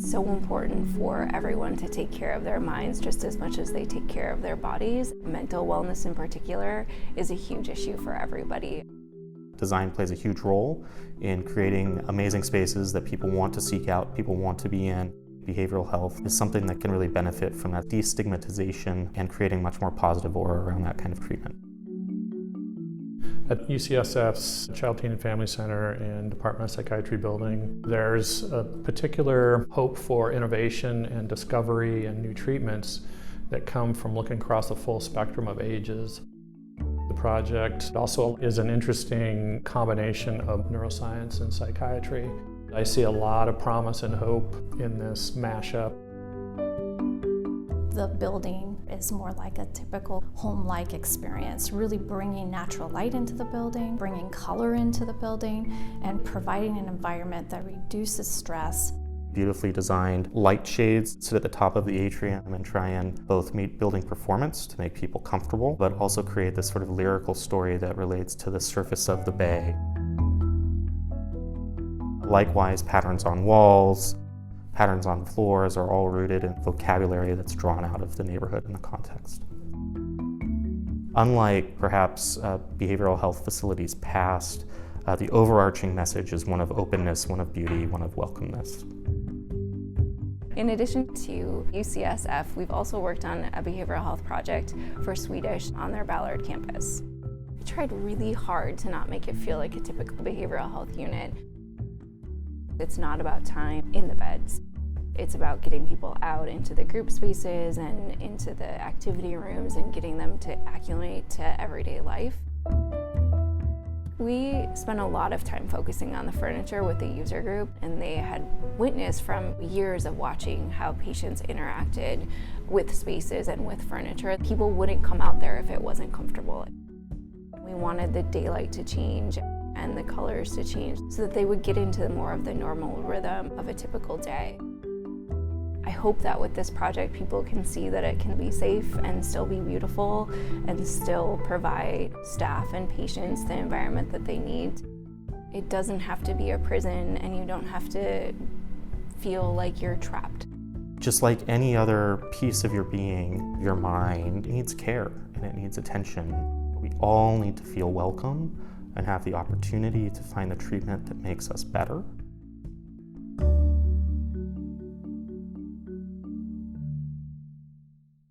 It's so important for everyone to take care of their minds just as much as they take care of their bodies. Mental wellness in particular is a huge issue for everybody. Design plays a huge role in creating amazing spaces that people want to seek out, people want to be in. Behavioral health is something that can really benefit from that destigmatization and creating much more positive aura around that kind of treatment. At UCSF's Child, Teen, and Family Center and Department of Psychiatry building, there's a particular hope for innovation and discovery and new treatments that come from looking across the full spectrum of ages. The project also is an interesting combination of neuroscience and psychiatry. I see a lot of promise and hope in this mashup. The building is more like a typical home-like experience, really bringing natural light into the building, bringing color into the building, and providing an environment that reduces stress. Beautifully designed light shades sit at the top of the atrium and try and both meet building performance to make people comfortable, but also create this sort of lyrical story that relates to the surface of the bay. Likewise, patterns on walls, patterns on floors are all rooted in vocabulary that's drawn out of the neighborhood and the context. Unlike perhaps behavioral health facilities past, the overarching message is one of openness, one of beauty, one of welcomeness. In addition to UCSF, we've also worked on a behavioral health project for Swedish on their Ballard campus. We tried really hard to not make it feel like a typical behavioral health unit. It's not about time in the beds. It's about getting people out into the group spaces and into the activity rooms and getting them to acclimate to everyday life. We spent a lot of time focusing on the furniture with the user group, and they had witnessed from years of watching how patients interacted with spaces and with furniture. People wouldn't come out there if it wasn't comfortable. We wanted the daylight to change and the colors to change so that they would get into more of the normal rhythm of a typical day. I hope that with this project people can see that it can be safe and still be beautiful and still provide staff and patients the environment that they need. It doesn't have to be a prison, and you don't have to feel like you're trapped. Just like any other piece of your being, your mind needs care and it needs attention. We all need to feel welcome and have the opportunity to find the treatment that makes us better.